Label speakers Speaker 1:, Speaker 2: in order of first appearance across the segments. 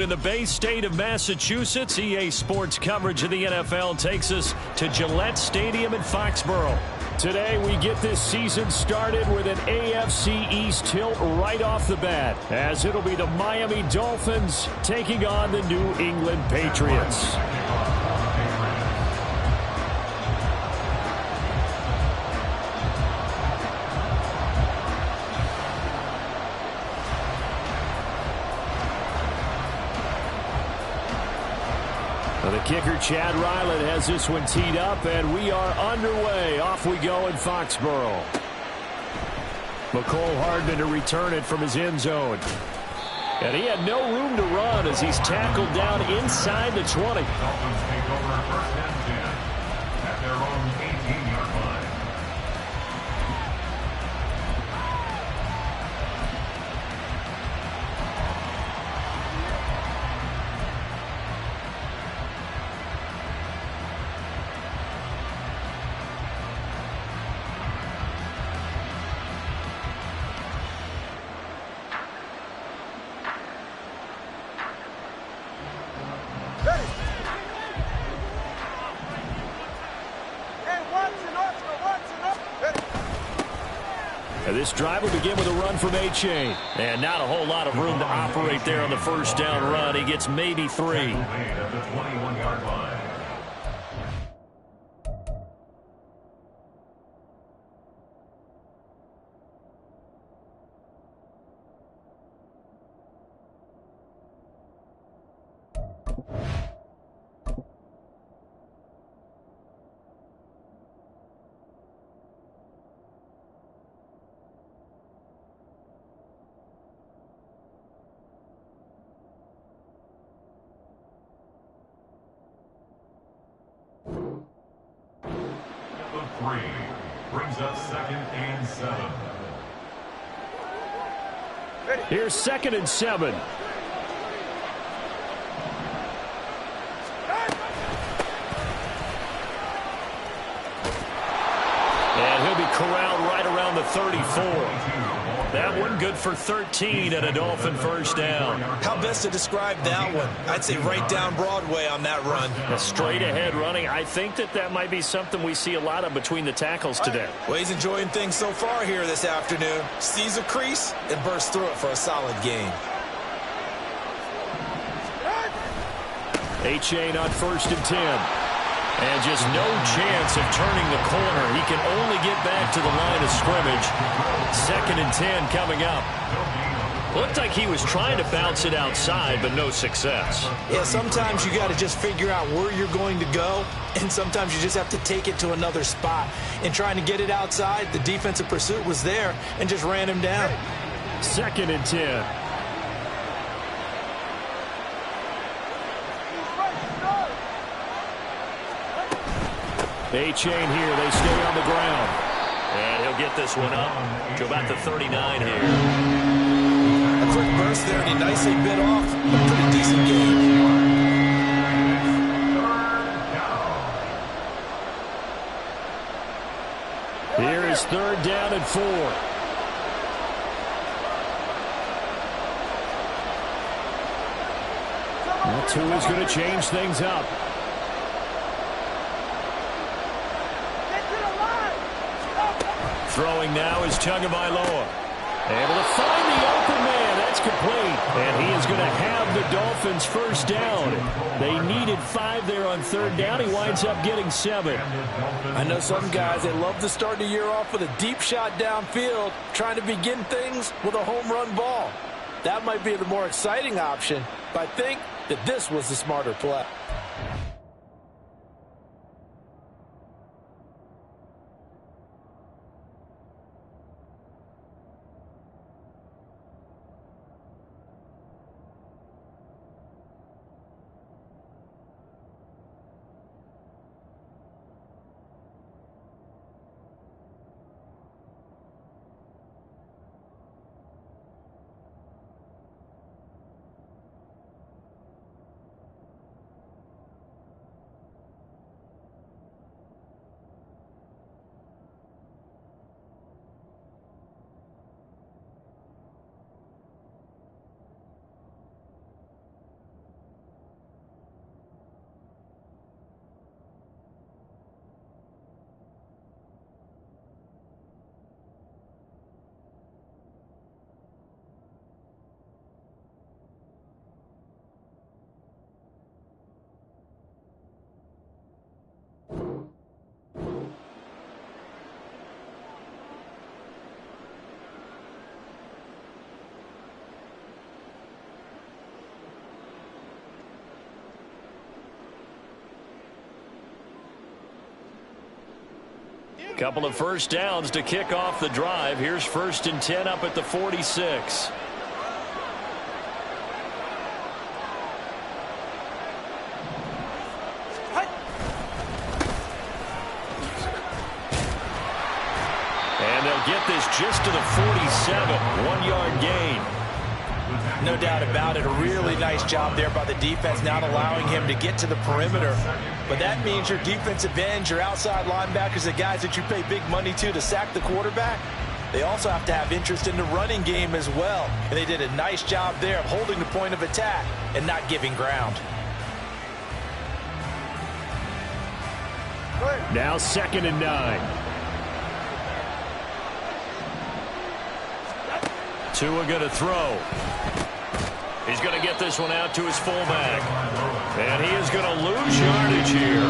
Speaker 1: In the Bay State of Massachusetts, EA Sports coverage of the NFL takes us to Gillette Stadium in Foxborough. Today, we get this season started with an AFC East tilt right off the bat, as it'll be the Miami Dolphins taking on the New England Patriots. The kicker, Chad Ryland, has this one teed up, and we are underway. Off we go in Foxborough. McCole Hardman to return it from his end zone. And he had no room to run as he's tackled down inside the 20.
Speaker 2: Dolphins take over first and 10 at their own 18-yard line.
Speaker 1: This drive will begin with a run from A-Chain. And not a whole lot of room to operate there on the first down run. He gets maybe 3.
Speaker 2: At the 21-yard line. Brings up 2nd and 7.
Speaker 1: Here's 2nd and 7. And he'll be corralled right around the 34. That one good for 13 and a Dolphin first down.
Speaker 3: How best to describe that one? I'd say right down Broadway on that run.
Speaker 1: A straight ahead running. I think that might be something we see a lot of between the tackles today.
Speaker 3: Well, he's enjoying things so far here this afternoon. Sees a crease and bursts through it for a solid gain.
Speaker 1: A-Chain on 1st and 10. And just no chance of turning the corner. He can only get back to the line of scrimmage. 2nd and 10 coming up. Looked like he was trying to bounce it outside, but no success.
Speaker 3: Yeah, sometimes you got to just figure out where you're going to go, and sometimes you just have to take it to another spot. In trying to get it outside, the defensive pursuit was there and just ran him down.
Speaker 1: 2nd and 10. A-Chain here. They stay on the ground. And he'll get this one up to about the 39 here.
Speaker 3: A quick burst there, and he nicely bit off a pretty decent game.
Speaker 1: Here is 3rd down and 4. That's who is going to change things up. Throwing now is Tagovailoa. Able to find the open man. That's complete. And he is going to have the Dolphins first down. They needed 5 there on 3rd down. He winds up getting 7.
Speaker 3: I know some guys, they love to start the year off with a deep shot downfield, trying to begin things with a home run ball. That might be the more exciting option, but I think that this was the smarter play.
Speaker 1: Couple of first downs to kick off the drive. Here's 1st and 10 up at the 46. And they'll get this just to the 47. 1-yard gain.
Speaker 3: No doubt about it. A really nice job there by the defense, not allowing him to get to the perimeter. But that means your defensive ends, your outside linebackers, the guys that you pay big money to sack the quarterback, they also have to have interest in the running game as well. And they did a nice job there of holding the point of attack and not giving ground.
Speaker 1: Now 2nd and 9. Tua going to throw. He's going to get this one out to his fullback. And he is going to lose yardage here.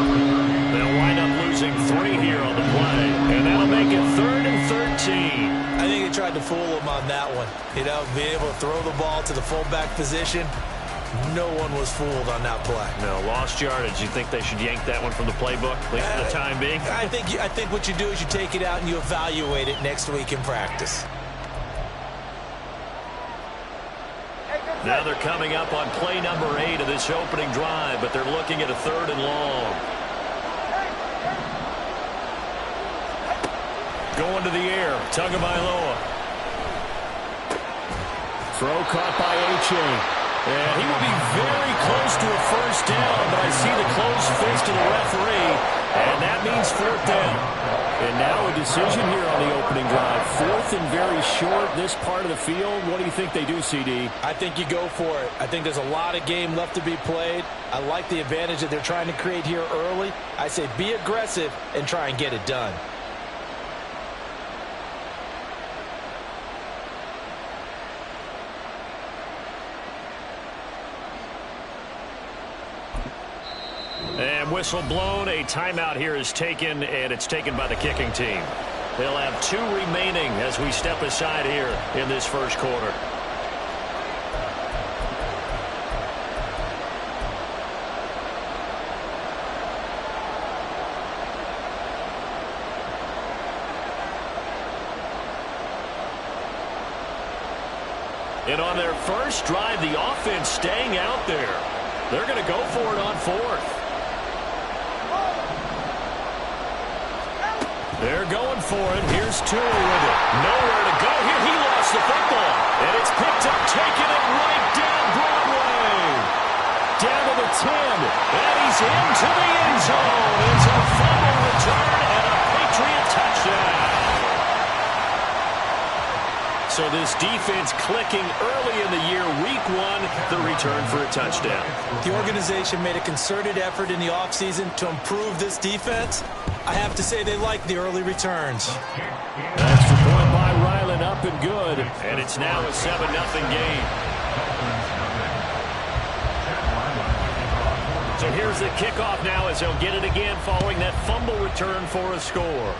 Speaker 1: They'll wind up losing 3 here on the play. And that'll make it 3rd and 13.
Speaker 3: I think they tried to fool him on that one. You know, being able to throw the ball to the fullback position. No one was fooled on that play.
Speaker 1: No, lost yardage. You think they should yank that one from the playbook, at least for the time being?
Speaker 3: I think what you do is you take it out and you evaluate it next week in practice.
Speaker 1: Now they're coming up on play number 8 of this opening drive, but they're looking at a 3rd and long. Going to the air, Tagovailoa. Throw caught by A-Chain. And he will be very close to a first down, but I see the closed fist of the referee, and that means 4th down. And now a decision here on the opening drive. 4th and very short, this part of the field. What do you think they do, CD?
Speaker 3: I think you go for it. I think there's a lot of game left to be played. I like the advantage that they're trying to create here early. I say be aggressive and try and get it done.
Speaker 1: And whistle blown. A timeout here is taken, and it's taken by the kicking team. They'll have 2 remaining as we step aside here in this first quarter. And on their first drive, the offense staying out there. They're going to go for it on 4th. They're going for it. Here's Tua with it. Nowhere to go here. He lost the football. And it's picked up, taking it right down Broadway. Down to the 10. And he's into the end zone. It's a fumble return and a Patriot touchdown. So this defense clicking early in the year, week 1, the return for a touchdown.
Speaker 3: The organization made a concerted effort in the offseason to improve this defense. I have to say they like the early returns.
Speaker 1: That's the point by Ryland, up and good. And it's now a 7-0 game. So here's the kickoff now as they'll get it again following that fumble return for a score.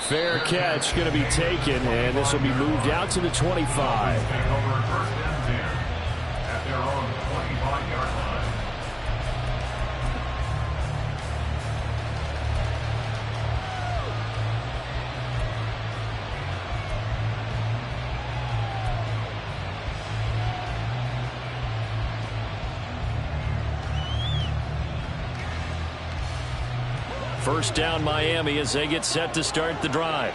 Speaker 1: Fair catch going to be taken, and this will be moved out to the 25. First down Miami as they get set to start the drive.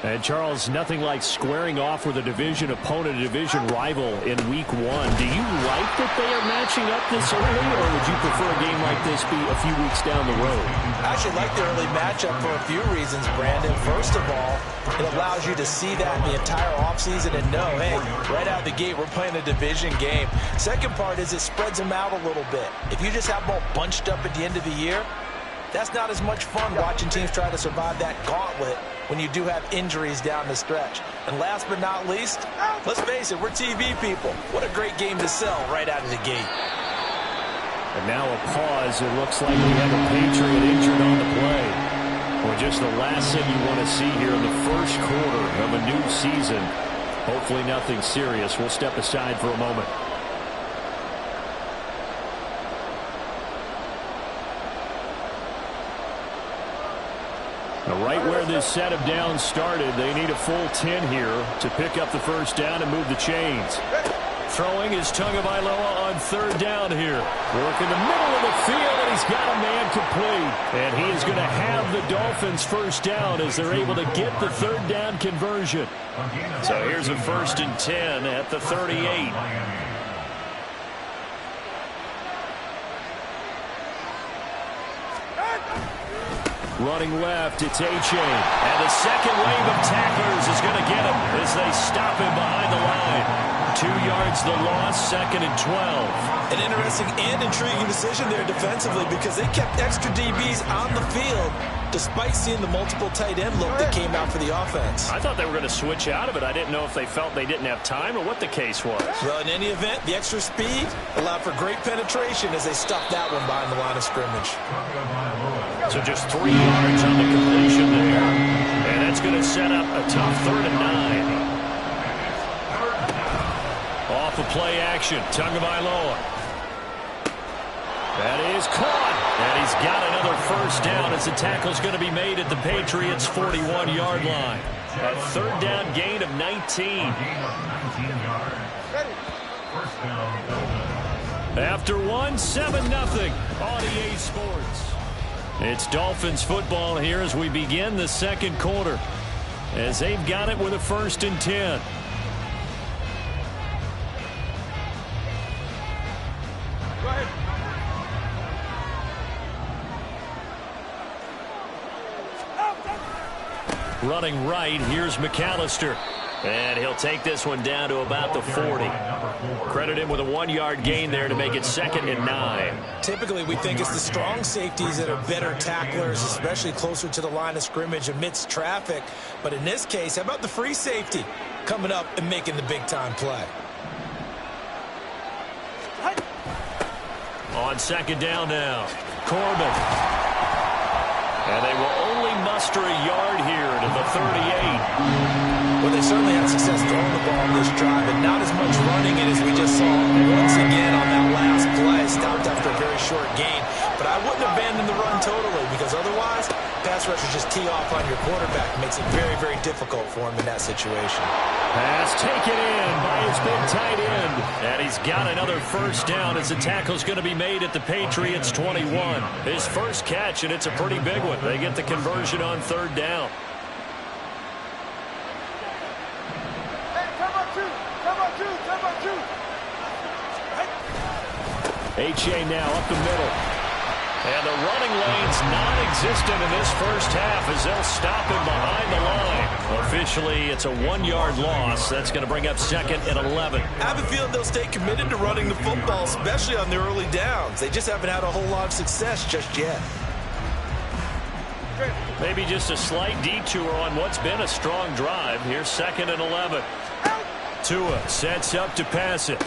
Speaker 1: And Charles, nothing like squaring off with a division opponent, a division rival in week 1. Do you like that they are matching up this early, or would you prefer a game like this be a few weeks down the road?
Speaker 3: I actually like the early matchup for a few reasons, Brandon. First of all, it allows you to see that in the entire offseason and know, hey, right out of the gate, we're playing a division game. Second part is it spreads them out a little bit. If you just have them all bunched up at the end of the year, that's not as much fun watching teams try to survive that gauntlet when you do have injuries down the stretch. And last but not least, let's face it, we're TV people. What a great game to sell right out of the gate.
Speaker 1: And now a pause. It looks like we have a Patriot injured on the play. Well, just the last thing you want to see here in the first quarter of a new season. Hopefully nothing serious. We'll step aside for a moment. Right where this set of downs started, they need a full 10 here to pick up the first down and move the chains. Throwing is Tagovailoa on third down here. Work in the middle of the field, and he's got a man complete. And he is going to have the Dolphins first down as they're able to get the third down conversion. So here's a 1st and 10 at the 38. Running left, it's A-Chain. And the second wave of tacklers is going to get him as they stop him behind the line. 2 yards the loss, 2nd and 12.
Speaker 3: An interesting and intriguing decision there defensively because they kept extra DBs on the field despite seeing the multiple tight end look that came out for the offense.
Speaker 1: I thought they were going to switch out of it. I didn't know if they felt they didn't have time or what the case was.
Speaker 3: Well, in any event, the extra speed allowed for great penetration as they stuffed that one behind the line of scrimmage.
Speaker 1: So just 3 yards on the completion there. And that's going to set up a tough 3rd and 9. Off of play action, Tagovailoa. That is caught. And he's got another first down as the tackle's going to be made at the Patriots' 41-yard line. A 3rd down gain of 19. After one, 7-0 on EA Sports. It's Dolphins football here as we begin the second quarter. As they've got it with a 1st and 10. Running right, here's McAllister. And he'll take this one down to about the 40. Credit him with a 1-yard gain there to make it 2nd and 9.
Speaker 3: Typically, we think it's the strong safeties that are better tacklers, especially closer to the line of scrimmage amidst traffic. But in this case, how about the free safety coming up and making the big-time play?
Speaker 1: On 2nd down now, Corbin. And they will only muster a yard here to the 38.
Speaker 3: Well, they certainly had success throwing the ball on this drive, and not as much running it as we just saw once again on that last play. Stopped after a very short gain. But I wouldn't abandon the run totally because otherwise, pass rushers just tee off on your quarterback. It makes it very, very difficult for him in that situation.
Speaker 1: Pass taken in by his big tight end. And he's got another first down as the tackle's going to be made at the Patriots' 21. His first catch, and it's a pretty big one. They get the conversion on 3rd down. A-Chain now up the middle. And the running lane's non-existent in this first half as they'll stop him behind the line. Officially, it's a 1-yard loss. That's going to bring up 2nd and 11.
Speaker 3: I have a feeling they'll stay committed to running the football, especially on the early downs. They just haven't had a whole lot of success just yet.
Speaker 1: Maybe just a slight detour on what's been a strong drive. Here's 2nd and 11. Tua sets up to pass it.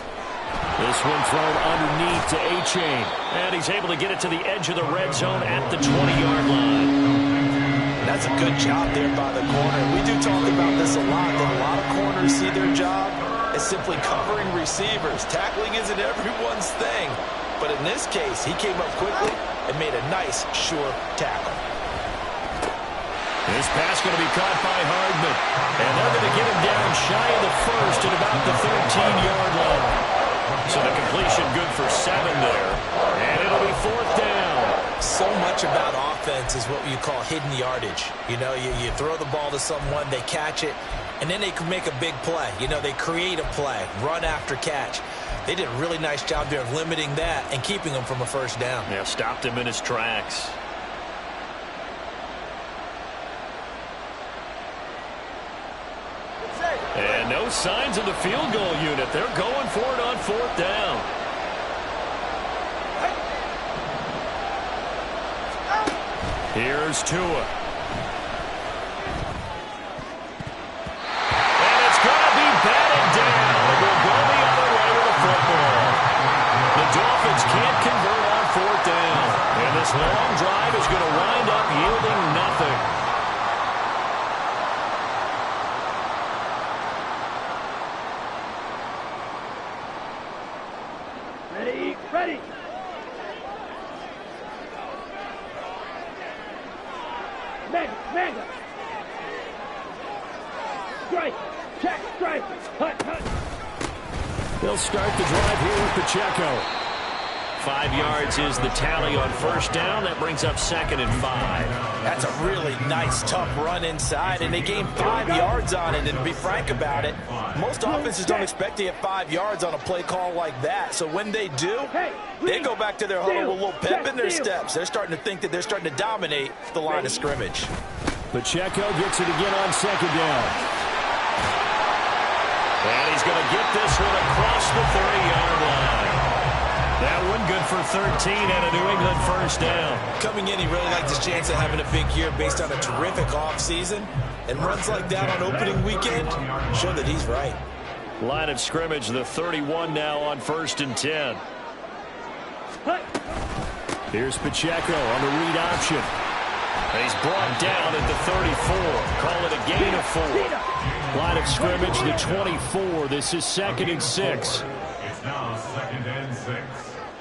Speaker 1: This one thrown underneath to A-Chain. And he's able to get it to the edge of the red zone at the 20-yard line.
Speaker 3: That's a good job there by the corner. We do talk about this a lot, that a lot of corners see their job as simply covering receivers. Tackling isn't everyone's thing. But in this case, he came up quickly and made a nice, sure tackle.
Speaker 1: This pass going to be caught by Hardman. And they're going to get him down shy of the 1st at about the 13-yard line. So the completion good for 7 there. And it'll be 4th down.
Speaker 3: So much about offense is what you call hidden yardage. You know, you throw the ball to someone, they catch it, and then they can make a big play. You know, they create a play, run after catch. They did a really nice job there of limiting that and keeping him from a first down.
Speaker 1: Yeah, stopped him in his tracks. And no signs of the field goal unit. They're going for it on 4th down. Here's Tua. And it's going to be batted down. We'll go the other way with the football. The Dolphins can't convert on 4th down. And this long drive is going to wind up yielding nothing.
Speaker 4: Ready. Next. Manga. Strike. Check. Strike. Hut.
Speaker 1: They'll start the drive here with Pacheco. 5 yards is the tally on first down. That brings up 2nd and 5.
Speaker 3: That's a really nice, tough run inside, and they gained 5 yards on it. And to be frank about it, most offenses don't expect to get 5 yards on a play call like that. So when they do, they go back to their huddle with a little pep in their steps. They're starting to think that they're starting to dominate the line of scrimmage.
Speaker 1: Pacheco gets it again on 2nd down. And he's going to get this one across the 30-yard line. That one good for 13 and a New England first down.
Speaker 3: Coming in, he really liked his chance of having a big year based on a terrific offseason. And runs like that on opening weekend show that he's right.
Speaker 1: Line of scrimmage, the 31 now on 1st and 10. Here's Pacheco on the read option. And he's brought down at the 34. Call it a gain of 4. Line of scrimmage, the 24. This is 2nd and 6.
Speaker 2: It's now 2nd and 6.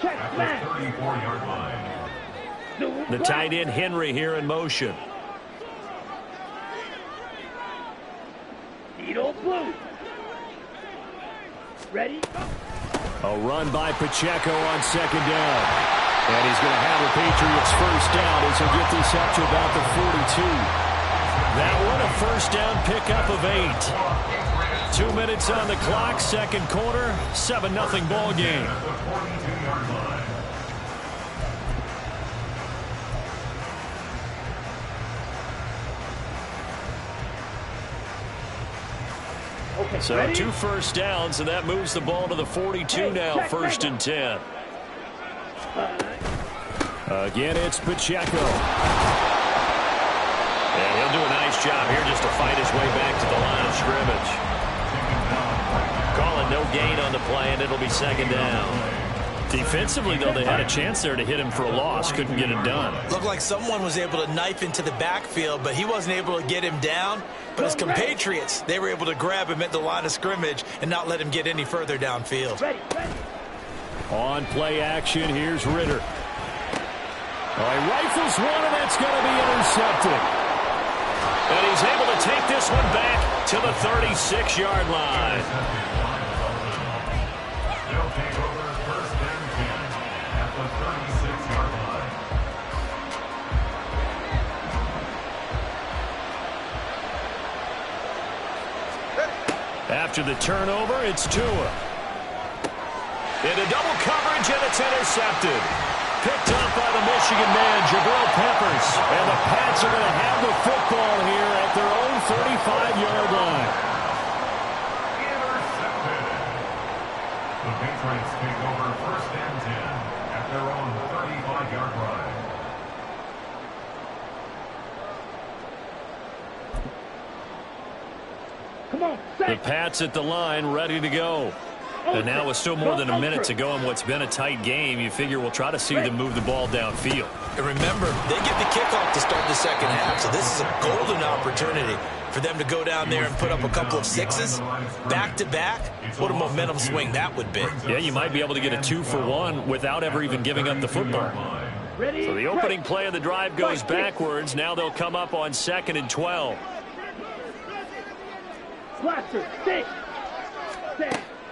Speaker 2: At the 34-yard line.
Speaker 1: The tight end Henry here in motion.
Speaker 4: Needle blue. Ready?
Speaker 1: A run by Pacheco on 2nd down. And he's going to have the Patriots first down as he'll get this up to about the 42. That one a first down pickup of 8. 2 minutes on the clock, 2nd quarter, 7-0 ball game. So 2 first downs, and that moves the ball to the 42 now, 1st and 10. Again, it's Pacheco. And he'll do a nice job here just to fight his way back to the line of scrimmage. Calling no gain on the play, and it'll be 2nd down. Defensively, though, they had a chance there to hit him for a loss. Couldn't get it done.
Speaker 3: Looked like someone was able to knife into the backfield, but he wasn't able to get him down. But his compatriots, they were able to grab him at the line of scrimmage and not let him get any further downfield.
Speaker 1: On play action, here's Ritter. He rifles one, and that's going to be intercepted. And he's able to take this one back to the 36-yard line.
Speaker 2: They'll take over 1st and 10 at the 36-yard line.
Speaker 1: After the turnover, it's Tua. Into double coverage, and it's intercepted. Picked up by the Michigan man, Jabril Peppers. And the Pats are going to have the football here at their own 35-yard line.
Speaker 2: Intercepted. The Patriots take over 1st and 10 at their own 35-yard line.
Speaker 4: Come on,
Speaker 1: The Pats at the line, ready to go. And now with still more than a minute to go in what's been a tight game, you figure we'll try to see them move the ball downfield.
Speaker 3: And remember, they get the kickoff to start the 2nd half, so this is a golden opportunity for them to go down there and put up a couple of 6s back-to-back. What a momentum swing that would be.
Speaker 1: Yeah, you might be able to get a 2-for-1 without ever even giving up the football. So the opening play of the drive goes backwards. Now they'll come up on 2nd and 12.
Speaker 4: Blaster, stay.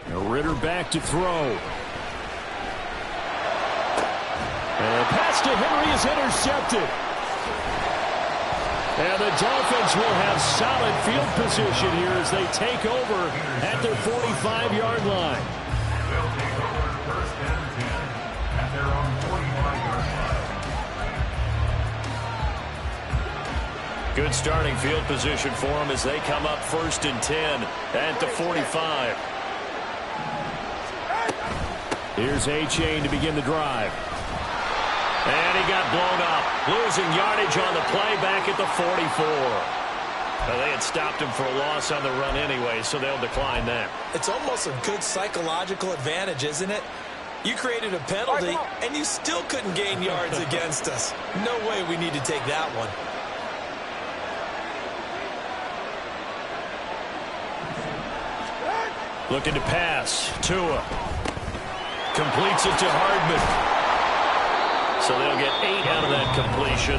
Speaker 1: Ritter back to throw. And the pass to Henry is intercepted. And the Dolphins will have solid field position here as they take over at their 45-yard line.
Speaker 2: They'll take over 1st and 10 at their own 45-yard line.
Speaker 1: Good starting field position for them as they come up 1st and 10 at the 45. Here's A-Chain to begin the drive. And he got blown up. Losing yardage on the play back at the 44. Well, they had stopped him for a loss on the run anyway, so they'll decline that.
Speaker 3: It's almost a good psychological advantage, isn't it? You created a penalty, and you still couldn't gain yards against us. No way we need to take that one.
Speaker 1: Looking to pass. Tua. Completes it to Hardman. So they'll get 8 out of that completion.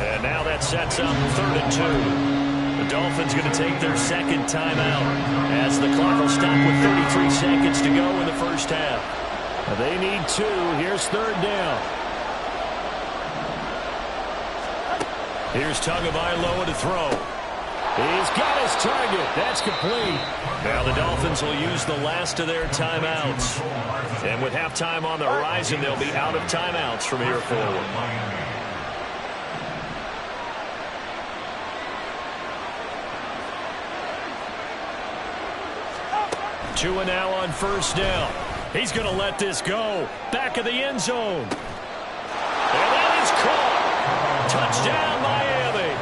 Speaker 1: And now that sets up 3rd and 2. The Dolphins going to take their second timeout as the clock will stop with 33 seconds to go in the first half. They need 2. Here's 3rd down. Here's Tagovailoa to throw. He's got his target. That's complete. Now the Dolphins will use the last of their timeouts. And with halftime on the horizon, they'll be out of timeouts from here forward. 2 and now on 1st down. He's going to let this go. Back of the end zone. And that is caught. Touchdown, Miami.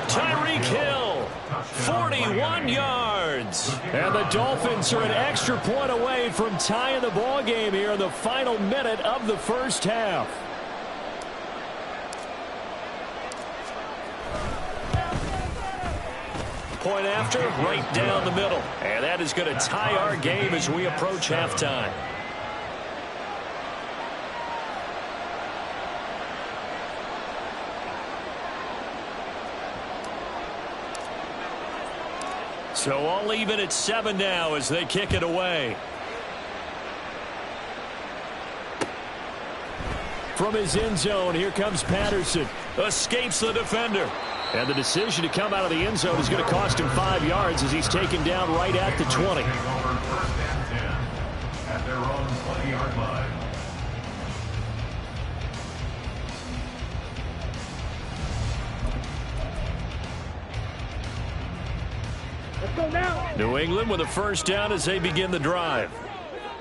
Speaker 1: Tyreek Hill, 41 yards. And the Dolphins are an extra point away from tying the ball game here in the final minute of the first half. Point after, right down the middle. And that is going to tie our game as we approach halftime. So all even at 7 now as they kick it away. From his end zone, here comes Patterson. Escapes the defender. And the decision to come out of the end zone is going to cost him 5 yards as he's taken down right at the 20.
Speaker 2: At their own 20-yard line.
Speaker 4: Let's go now.
Speaker 1: New England with a 1st down as they begin the drive.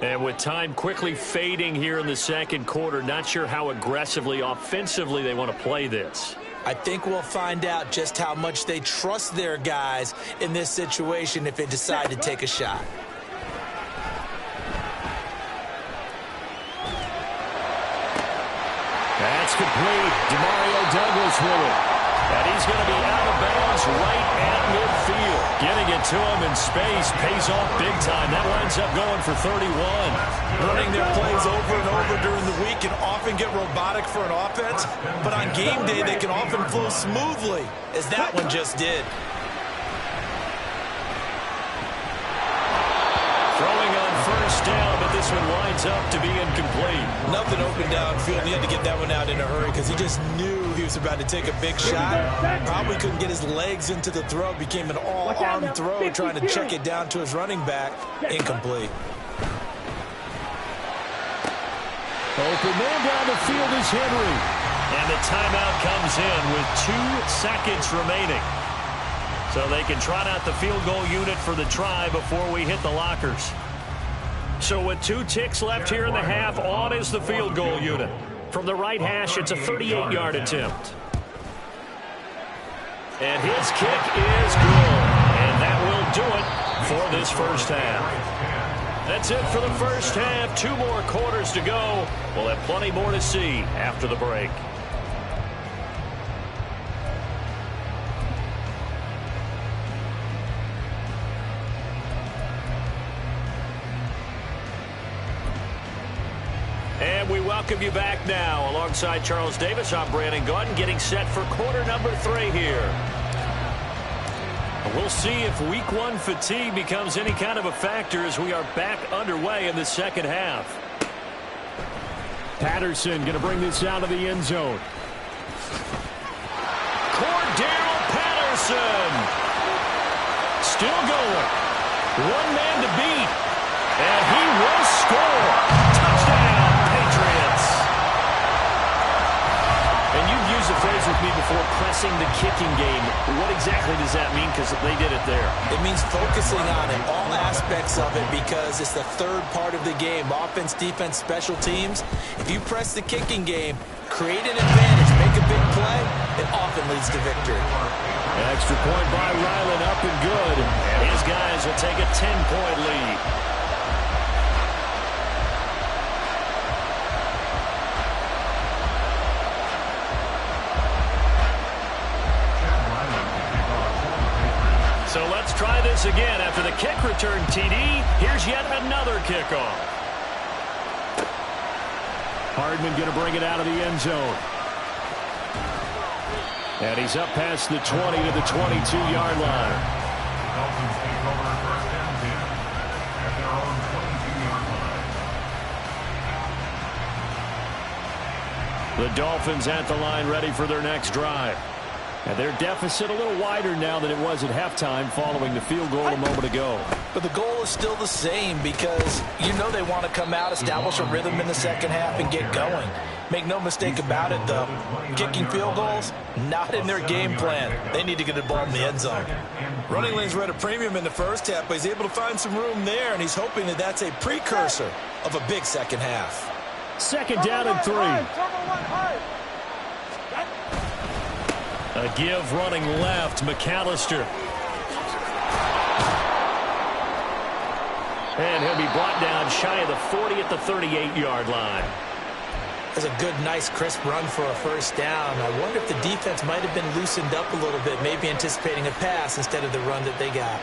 Speaker 1: And with time quickly fading here in the second quarter, not sure how aggressively, offensively they want to play this.
Speaker 3: I think we'll find out just how much they trust their guys in this situation if they decide to take a shot.
Speaker 1: That's complete. Demario Douglas with it. And he's going to be out of bounds right at midfield. Getting it to him in space pays off big time. That winds up going for 31.
Speaker 3: Running their plays over and over during the week can often get robotic for an offense, but on game day they can often flow smoothly, as that one just did.
Speaker 1: Throwing on 1st down, but this one winds up to be incomplete.
Speaker 3: Nothing open downfield. He had to get that one out in a hurry because he just knew he was about to take a big shot. Probably couldn't get his legs into the throw. Became an all-arm throw, trying to check it down to his running back. Incomplete.
Speaker 1: Open man down the field is Henry. And the timeout comes in with 2 seconds remaining. So they can trot out the field goal unit for the try before we hit the lockers. So with 2 ticks left here in the half, on is the field goal unit. From the right hash, it's a 38-yard attempt. And his kick is good. And that will do it for this first half. That's it for the first half. 2 more quarters to go. We'll have plenty more to see after the break. And we welcome you back now. Alongside Charles Davis, I'm Brandon Gaudin, getting set for quarter number 3 here. We'll see if week 1 fatigue becomes any kind of a factor as we are back underway in the second half. Patterson going to bring this out of the end zone. Cordero Patterson. Still going. 1 man to beat. And he will score. Touchdown, Patriots. And you've used the phrase with me before, pressing the kicking game. What exactly does that mean? Because they did it there.
Speaker 3: It means focusing on it, all aspects of it, because it's the 3rd part of the game. Offense, defense, special teams. If you press the kicking game, create an advantage, make a big play, it often leads to victory.
Speaker 1: Extra point by Ryland, up and good. And his guys will take a 10-point lead. So let's try this again. After the kick return TD, here's yet another kickoff. Hardman going to bring it out of the end zone. And he's up past the 20 to the 22-yard line.
Speaker 2: Dolphins take over first and 10 at their own 22-yard line.
Speaker 1: The Dolphins at the line ready for their next drive. And their deficit a little wider now than it was at halftime following the field goal a moment ago.
Speaker 3: But the goal is still the same because you know they want to come out, establish a rhythm in the second half, and get going. Make no mistake about it, though. Kicking field goals, not in their game plan. They need to get the ball in the end zone. Running lanes were at a premium in the first half, but he's able to find some room there, and he's hoping that that's a precursor of a big second half.
Speaker 1: Second down and 3. A give running left, McAllister. And he'll be brought down shy of the 40 at the 38-yard line.
Speaker 3: That's a good, nice, crisp run for a first down. I wonder if the defense might have been loosened up a little bit, maybe anticipating a pass instead of the run that they got.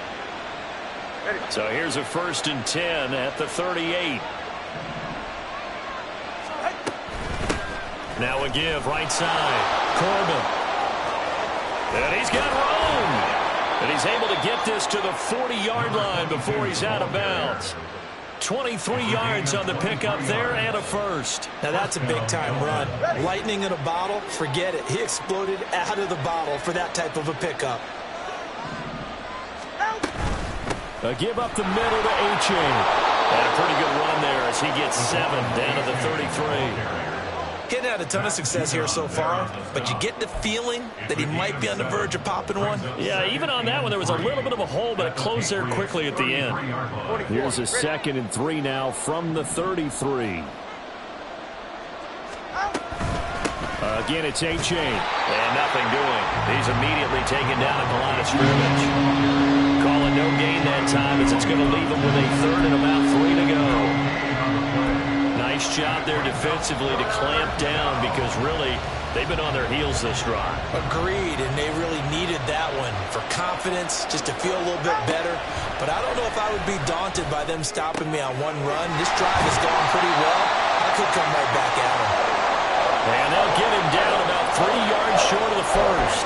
Speaker 1: So here's a 1st and 10 at the 38. Now a give, right side. Corbin. And he's got room. And he's able to get this to the 40-yard line before he's out of bounds. 23 yards on the pickup there and a first.
Speaker 3: Now that's a big-time run. Lightning in a bottle, forget it. He exploded out of the bottle for that type of a pickup.
Speaker 1: A give up the middle to A-Chain. And a pretty good run there as he gets 7 down to the 33.
Speaker 3: Getting had a ton of success here so far, but you get the feeling that he might be on the verge of popping one.
Speaker 1: Yeah, even on that one, there was a little bit of a hole, but it closed there quickly at the end. Here's a 2nd and 3 now from the 33. Again, it's A-Chain. And nothing doing. He's immediately taken down at the line of scrimmage. Calling no gain that time as it's going to leave him with a 3rd and about 3 to go. Nice job there defensively to clamp down because really they've been on their heels this drive.
Speaker 3: Agreed, and they really needed that one for confidence, just to feel a little bit better. But I don't know if I would be daunted by them stopping me on one run. This drive has gone pretty well. I could come right back at him.
Speaker 1: And they'll get him down about 3 yards short of the first.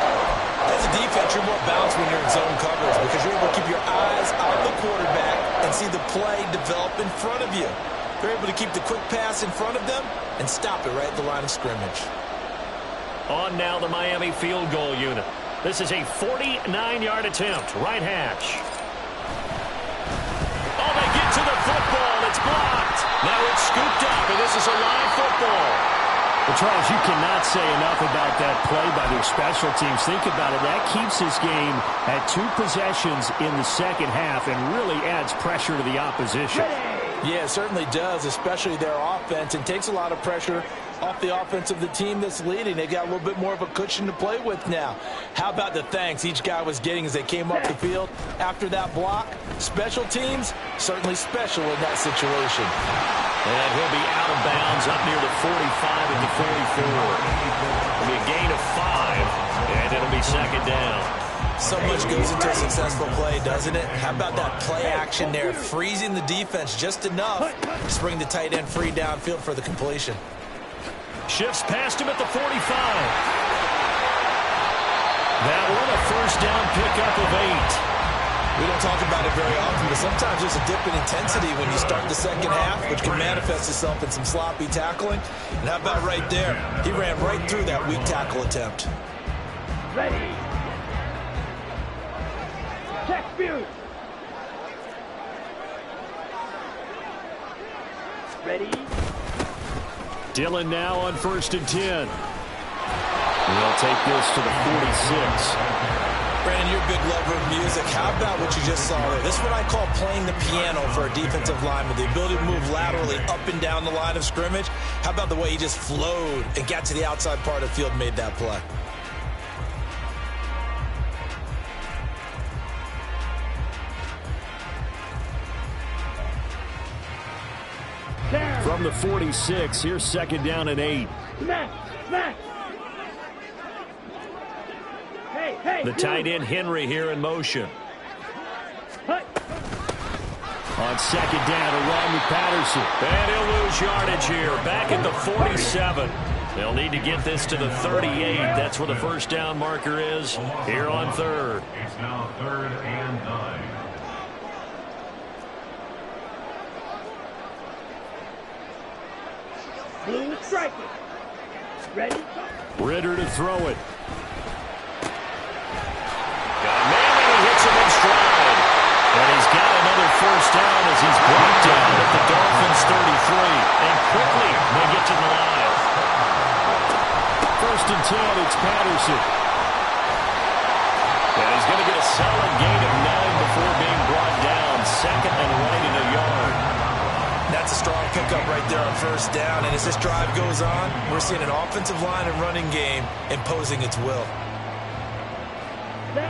Speaker 3: As a defense, you're more balanced when you're in zone coverage because you're able to keep your eyes on the quarterback and see the play develop in front of you. They're able to keep the quick pass in front of them and stop it right at the line of scrimmage.
Speaker 1: On now the Miami field goal unit. This is a 49-yard attempt. Right hash. Oh, they get to the football. It's blocked. Now it's scooped up, and this is a live football. Well, Charles, you cannot say enough about that play by their special teams. Think about it. That keeps this game at 2 possessions in the second half and really adds pressure to the opposition.
Speaker 3: Yeah, it certainly does, especially their offense, and takes a lot of pressure off the offense of the team that's leading. They got a little bit more of a cushion to play with now. How about the thanks each guy was getting as they came off the field after that block? Special teams, certainly special in that situation.
Speaker 1: And he'll be out of bounds up near the 45 at the 44. It'll be a gain of 5, and it'll be 2nd down.
Speaker 3: So much goes into a successful play, doesn't it? How about that play action there, freezing the defense just enough to bring the tight end free downfield for the completion.
Speaker 1: Shifts past him at the 45. That one a 1st down pickup of 8.
Speaker 3: We don't talk about it very often, but sometimes there's a dip in intensity when you start the second half, which can manifest itself in some sloppy tackling. And how about right there? He ran right through that weak tackle attempt.
Speaker 4: Ready. Check view. Ready.
Speaker 1: Dillon now on 1st and 10. They'll take this to the 46.
Speaker 3: Brandon, you're a big lover of music. How about what you just saw there? This is what I call playing the piano for a defensive lineman. The ability to move laterally up and down the line of scrimmage. How about the way he just flowed and got to the outside part of the field and made that play?
Speaker 1: From the 46, here's 2nd down and 8.
Speaker 4: Smash. Smash. The
Speaker 1: tight end Henry here in motion. On second down, a run with Patterson. And he'll lose yardage here. Back at the 47. They'll need to get this to the 38. That's where the first down marker is here on third.
Speaker 2: It's now 3rd and 9.
Speaker 4: Blue striking. Ready?
Speaker 1: Ritter to throw it. Got Manning, he hits him in stride. And he's got another first down as he's brought down at the Dolphins 33. And quickly they get to the line. First and 10, it's Patterson. And he's going to get a solid gain of 9 before being brought down. Second and right in a yard.
Speaker 3: That's a strong pickup right there on first down. And as this drive goes on, we're seeing an offensive line and running game imposing its will.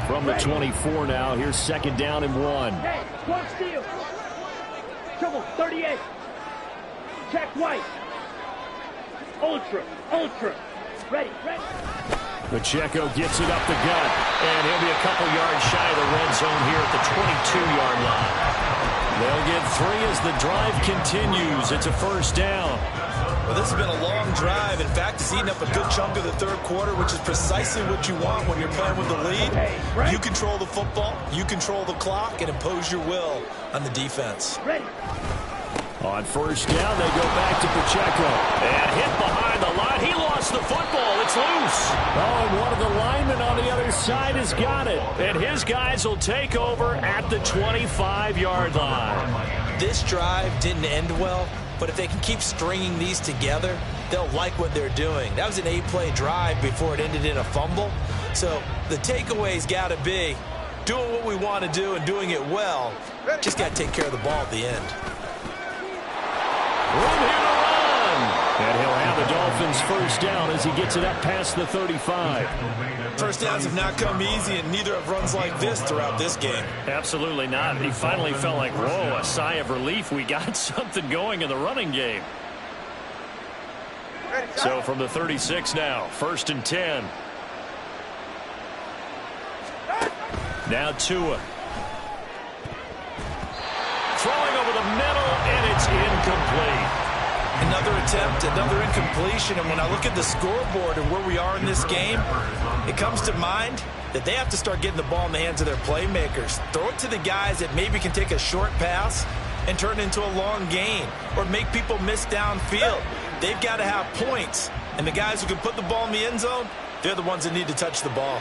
Speaker 1: From the 24 now, here's second down and 1.
Speaker 4: Hey, one steal. Trouble, 38. Check white. Ultra. Ready.
Speaker 1: Pacheco gets it up the gut, and he'll be a couple yards shy of the red zone here at the 22-yard line. They'll get 3 as the drive continues. It's a first down.
Speaker 3: Well, this has been a long drive. In fact, it's eaten up a good chunk of the third quarter, which is precisely what you want when you're playing with the lead. You control the football, you control the clock, and impose your will on the defense.
Speaker 4: Ready.
Speaker 1: On first down, they go back to Pacheco. And hit behind the line. He lost the football. It's loose. Oh, and one of the linemen on the other side has got it. And his guys will take over at the 25-yard line.
Speaker 3: This drive didn't end well, but if they can keep stringing these together, they'll like what they're doing. That was an 8-play drive before it ended in a fumble. So the takeaway's got to be doing what we want to do and doing it well. Just got to take care of the ball at the end.
Speaker 1: Room here to run. And he'll have the Dolphins first down as he gets it up past the 35.
Speaker 3: First downs have not come easy, and neither have runs like this throughout this game.
Speaker 1: Absolutely not. He finally felt like, whoa, a sigh of relief. We got something going in the running game. So from the 36 now, first and 10. Now Tua. Throwing over the middle, and it's incomplete.
Speaker 3: Another attempt, another incompletion, and when I look at the scoreboard and where we are in this game, it comes to mind that they have to start getting the ball in the hands of their playmakers. Throw it to the guys that maybe can take a short pass and turn it into a long gain or make people miss downfield. They've got to have points, and the guys who can put the ball in the end zone, they're the ones that need to touch the ball.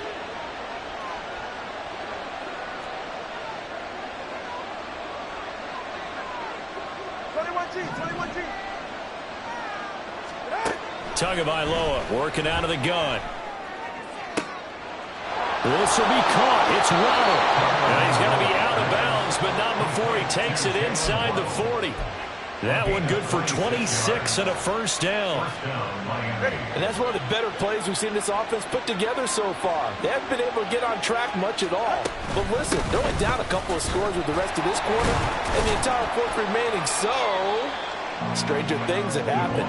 Speaker 1: Tagovailoa working out of the gun. This will be caught. It's Waddle. And he's going to be out of bounds, but not before he takes it inside the 40. That one good for 26 and a first down.
Speaker 3: And that's one of the better plays we've seen this offense put together so far. They haven't been able to get on track much at all. But listen, they're only down a couple of scores with the rest of this quarter, and the entire fourth remaining. So stranger things have happened.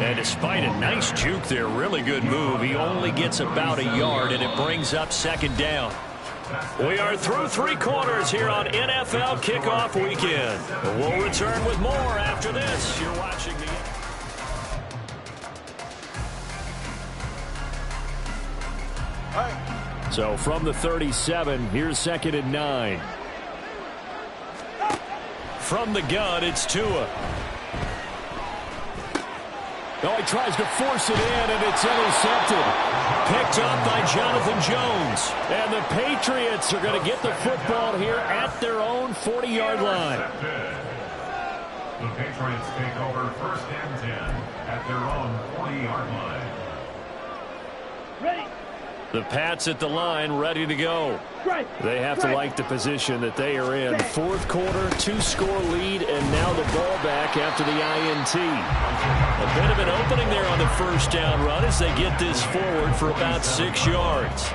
Speaker 1: And despite a nice juke there, really good move, he only gets about a yard, and it brings up second down. We are through 3 quarters here on NFL Kickoff Weekend. We'll return with more after this. You're watching the... So from the 37, here's second and 9. From the gun, it's Tua. Oh, he tries to force it in, and it's intercepted. Picked up by Jonathan Jones. And the Patriots are going to get the football here at their own 40-yard line.
Speaker 2: The Patriots take over first and 10 at their own 40-yard line.
Speaker 4: Ready.
Speaker 1: The Pats at the line, ready to go. They have to like the position that they are in. Fourth quarter, 2-score lead, and now the ball back after the INT. A bit of an opening there on the first down run as they get this forward for about 6 yards.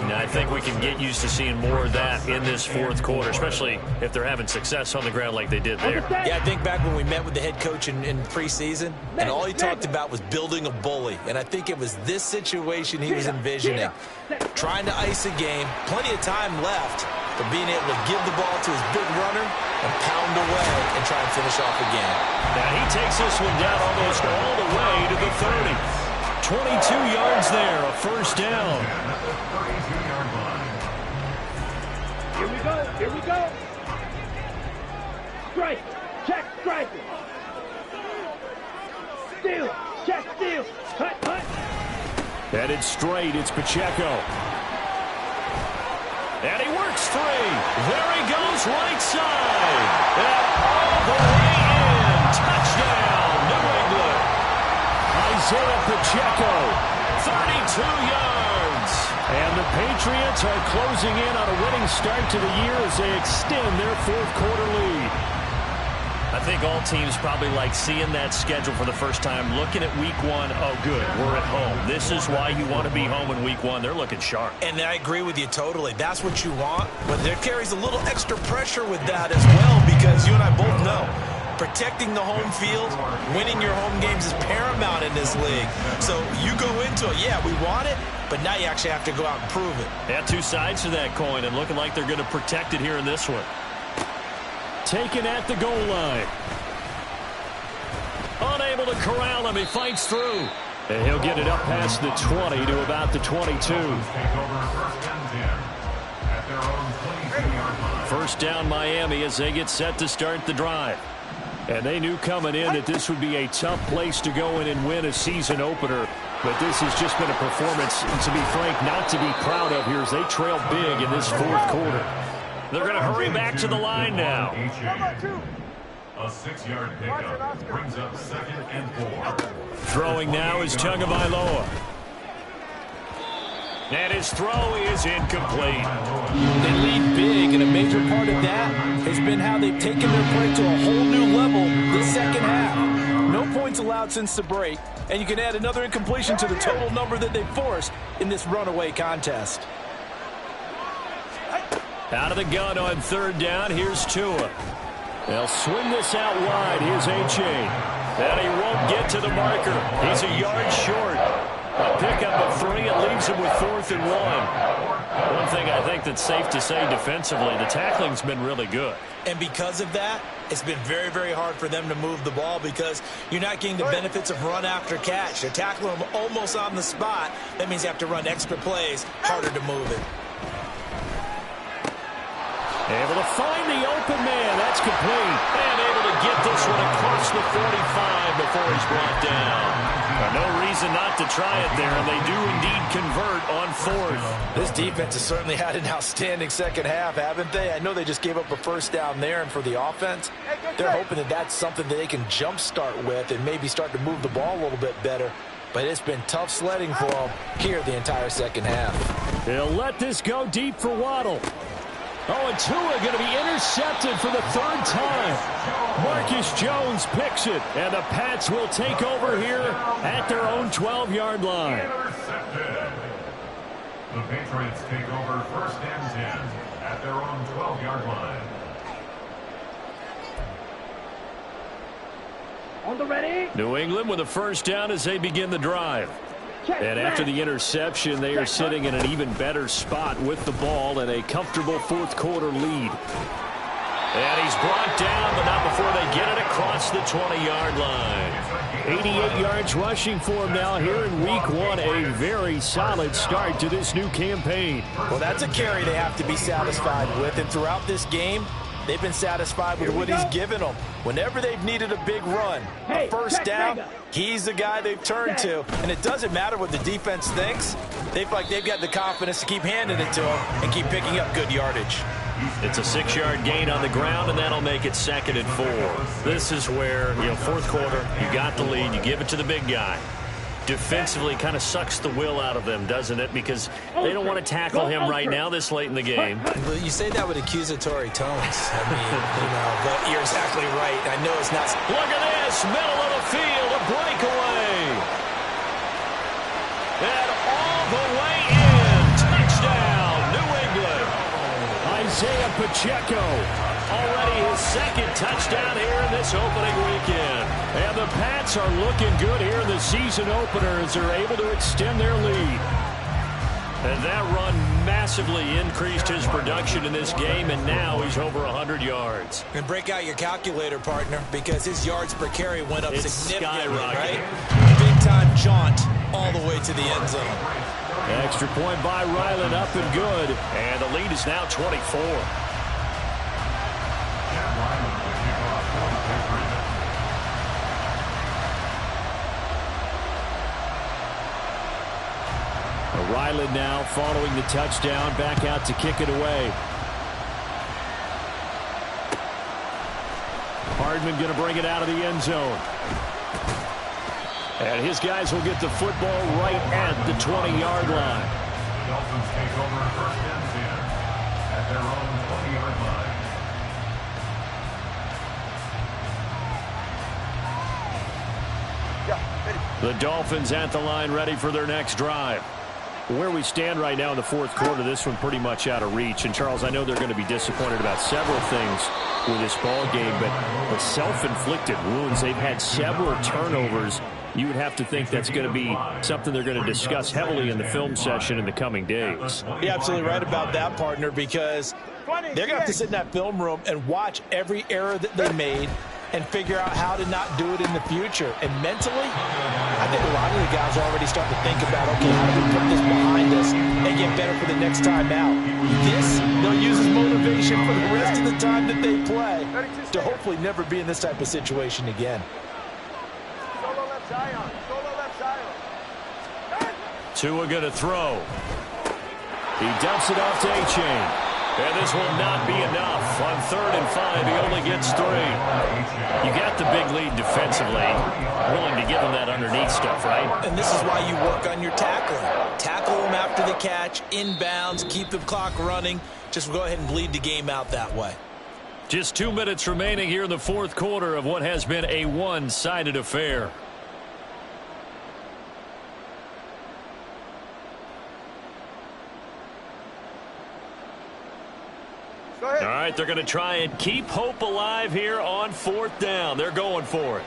Speaker 1: Now, I think we can get used to seeing more of that in this fourth quarter, especially if they're having success on the ground like they did there.
Speaker 3: Yeah, I think back when we met with the head coach in preseason, and all he talked about was building a bully. And I think it was this situation he was envisioning. Trying to ice a game, plenty of time left, but being able to give the ball to his big runner and pound away and try and finish off again.
Speaker 1: Now he takes this one down almost all the way to the 30. 22 yards there, a first down.
Speaker 4: Here we go. Here we go. Strike. Check. Strike. Steal. Check. Steal. Cut. Cut.
Speaker 1: Headed straight, it's Pacheco. And he works free. There he goes, right side. And all the way in. Touchdown, New England. Isaiah Pacheco, 32 yards. And the Patriots are closing in on a winning start to the year as they extend their fourth quarter lead. I think all teams probably like seeing that schedule for the first time, looking at week one. Oh, good, we're at home. This is why you want to be home in week one. They're looking sharp.
Speaker 3: And I agree with you totally. That's what you want. But there carries a little extra pressure with that as well, because you and I both know protecting the home field, winning your home games is paramount in this league. So you go into it, yeah, we want it, but now you actually have to go out and prove it.
Speaker 1: Yeah, two sides to that coin, and looking like they're going to protect it here in this one. Taken at the goal line. Unable to corral him. He fights through. And he'll get it up past the 20 to about the 22. First down Miami as they get set to start the drive. And they knew coming in that this would be a tough place to go in and win a season opener. But this has just been a performance, to be frank, not to be proud of here as they trail big in this fourth quarter. They're going to hurry back to the line now.
Speaker 2: A 6-yard pickup brings up 2nd and 4.
Speaker 1: Throwing now is Tagovailoa. And his throw is incomplete.
Speaker 3: They lead big, and a major part of that has been how they've taken their play to a whole new level this second half. No points allowed since the break, and you can add another incompletion to the total number that they forced in this runaway contest.
Speaker 1: Out of the gun on third down, here's Tua. They'll swing this out wide. Here's A.J. And he won't get to the marker. He's a yard short. A pickup of 3. It leaves him with 4th and 1. One thing I think that's safe to say defensively, the tackling's been really good.
Speaker 3: And because of that, it's been very, very hard for them to move the ball because you're not getting the benefits of run after catch. They're tackling them almost on the spot. That means you have to run extra plays, harder to move it.
Speaker 1: Able to find the open man. That's complete. And able to get this one across the 45 before he's brought down. No reason not to try it there, and they do indeed convert on 4th.
Speaker 3: This defense has certainly had an outstanding second half, haven't they? I know they just gave up a first down there, and for the offense, they're hoping that that's something that they can jumpstart with and maybe start to move the ball a little bit better. But it's been tough sledding for them here the entire second half.
Speaker 1: They'll let this go deep for Waddle. Oh, and Tua going to be intercepted for the 3rd time. Marcus Jones picks it, and the Pats will take over here at their own 12-yard line.
Speaker 2: Intercepted. The Patriots take over 1st and 10 at their own 12-yard line.
Speaker 4: On the ready.
Speaker 1: New England with a first down as they begin the drive. And after the interception, they are sitting in an even better spot with the ball and a comfortable fourth quarter lead. And he's brought down, but not before they get it across the 20-yard line. 88 yards rushing for him now here in week one. A very solid start to this new campaign.
Speaker 3: Well, that's a carry they have to be satisfied with. And throughout this game, they've been satisfied with what he's given them. Whenever they've needed a big run, a first down, he's the guy they've turned to. And it doesn't matter what the defense thinks. They feel like they've got the confidence to keep handing it to him and keep picking up good yardage.
Speaker 1: It's a 6-yard gain on the ground, and that'll make it 2nd and 4. This is where, fourth quarter, you got the lead, you give it to the big guy. Defensively kind of sucks the will out of them, doesn't it? Because they don't want to tackle him right now this late in the game.
Speaker 3: Well, you say that with accusatory tones. I mean, but you're exactly right. I know it's not.
Speaker 1: Look at this, middle of the field, a breakaway. And all the way in, touchdown, New England. Isaiah Pacheco, already his 2nd touchdown here in this opening weekend. And the Pats are looking good here in the season opener as they're able to extend their lead. And that run massively increased his production in this game, and now he's over 100 yards.
Speaker 3: And break out your calculator, partner, because his yards per carry went up significantly, right? Big-time jaunt all the way to the end zone.
Speaker 1: Extra point by Ryland, up and good. And the lead is now 24. Ryland now following the touchdown, back out to kick it away. Hardman going to bring it out of the end zone. And his guys will get the football right at the 20-yard line.
Speaker 2: The Dolphins take over first and 10 at their own 20-yard line.
Speaker 1: The Dolphins at the line, ready for their next drive. Where we stand right now in the fourth quarter, this one pretty much out of reach. And, Charles, I know they're going to be disappointed about several things with this ball game, but self-inflicted wounds. They've had several turnovers. You would have to think that's going to be something they're going to discuss heavily in the film session in the coming days.
Speaker 3: You're absolutely right about that, partner, because they're going to have to sit in that film room and watch every error that they made and figure out how to not do it in the future. And mentally, I think a lot of the guys are already starting to think about, okay, how do we put this behind us and get better for the next time out? This, they'll use as motivation for the rest of the time that they play to hopefully never be in this type of situation again.
Speaker 1: Tua going to throw. He dumps it off to A-Chain. And this will not be enough. On 3rd and 5, he only gets 3. You got the big lead defensively. Willing to give him that underneath stuff, right?
Speaker 3: And this is why you work on your tackling. Tackle him after the catch, inbounds, keep the clock running. Just go ahead and bleed the game out that way.
Speaker 1: Just 2 minutes remaining here in the fourth quarter of what has been a one-sided affair. All right, they're going to try and keep hope alive here on 4th down. They're going for it.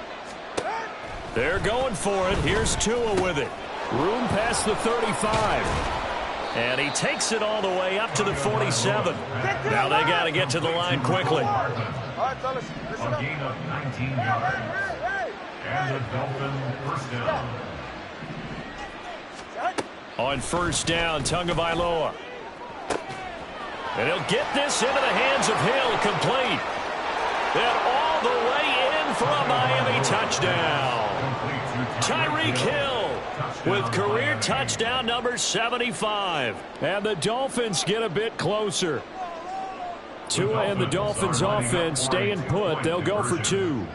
Speaker 1: They're going for it. Here's Tua with it. Room past the 35. And he takes it all the way up to the 47. Now they got to get to the line quickly.
Speaker 2: A gain of 19 yards. And the Dolphins first down.
Speaker 1: On 1st down, Tagovailoa. And he'll get this into the hands of Hill, complete. And all the way in for a Miami touchdown. Tyreek Hill with career touchdown number 75. And the Dolphins get a bit closer. Tua and the Dolphins offense staying put. They'll go for 2.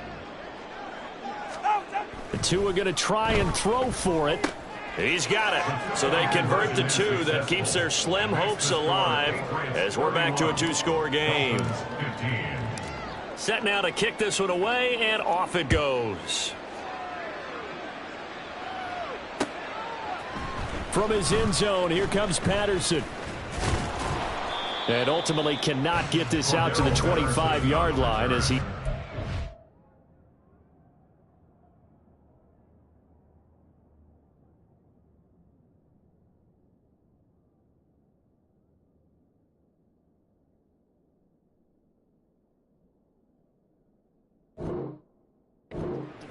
Speaker 1: The Tua going to try and throw for it. He's got it. So they convert the 2. That keeps their slim hopes alive as we're back to a 2-score game. Set now to kick this one away, and off it goes. From his end zone, here comes Patterson. And ultimately cannot get this out to the 25-yard line as he...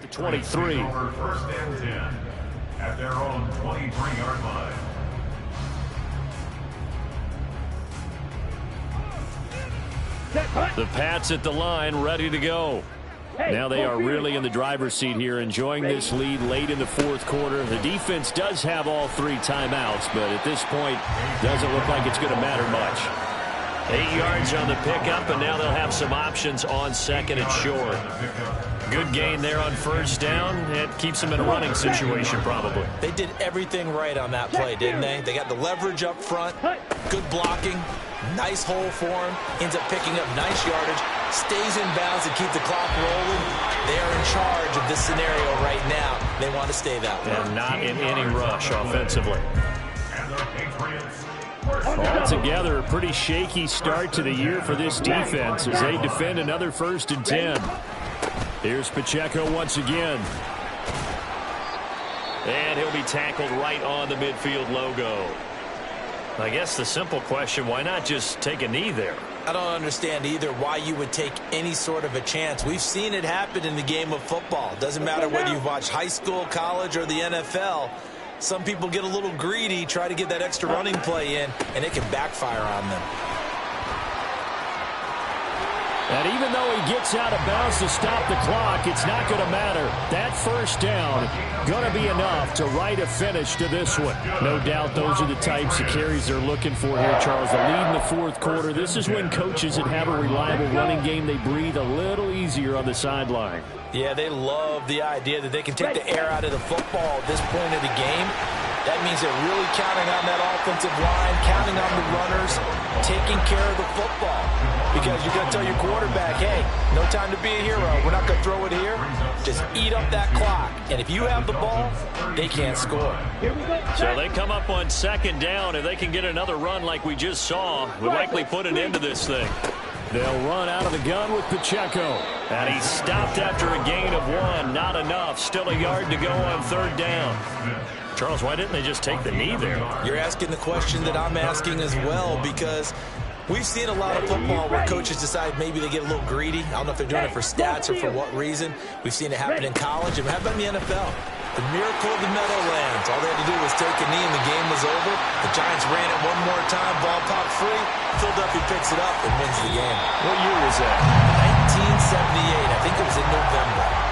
Speaker 1: the 23.
Speaker 2: Over 1st and 10 at their own 23-yard line.
Speaker 1: The Pats at the line, ready to go. Now they are really in the driver's seat here, enjoying this lead late in the fourth quarter. The defense does have all 3 timeouts, but at this point, doesn't look like it's going to matter much. 8 yards on the pickup, and now they'll have some options on 2nd and short. Good gain there on 1st down. It keeps them in a running situation, probably.
Speaker 3: They did everything right on that play, didn't they? They got the leverage up front, good blocking, nice hole for him, ends up picking up nice yardage, stays in bounds to keep the clock rolling. They are in charge of this scenario right now. They want to stay that way.
Speaker 1: And not in any rush offensively.
Speaker 2: And the Patriots.
Speaker 1: Altogether, a pretty shaky start to the year for this defense as they defend another 1st and 10. Here's Pacheco once again. And he'll be tackled right on the midfield logo. I guess the simple question, why not just take a knee there?
Speaker 3: I don't understand either why you would take any sort of a chance. We've seen it happen in the game of football. Doesn't matter whether you've watched high school, college, or the NFL. Some people get a little greedy, try to get that extra running play in, and it can backfire on them.
Speaker 1: And even though he gets out of bounds to stop the clock, it's not going to matter. That first down going to be enough to write a finish to this one. No doubt those are the types of carries they're looking for here, Charles. The lead in the fourth quarter. This is when coaches that have a reliable running game, they breathe a little easier on the sideline.
Speaker 3: Yeah, they love the idea that they can take the air out of the football at this point of the game. That means they're really counting on that offensive line, counting on the runners, taking care of the football. Because you're going to tell your quarterback, hey, no time to be a hero. We're not going to throw it here. Just eat up that clock. And if you have the ball, they can't score.
Speaker 1: So they come up on second down. If they can get another run like we just saw, we'll likely put an end to this thing. They'll run out of the gun with Pacheco. And he stopped after a gain of 1. Not enough. Still a yard to go on third down. Charles, why didn't they just take the knee there?
Speaker 3: You're asking the question that I'm asking as well, because we've seen a lot of football where coaches decide maybe they get a little greedy. I don't know if they're doing it for stats or for what reason. We've seen it happen in college, and how about in the NFL? The miracle of the Meadowlands. All they had to do was take a knee, and the game was over. The Giants ran it one more time. Ball popped free. Philadelphia picks it up and wins the game.
Speaker 1: What year was that?
Speaker 3: 1978. I think it was in November.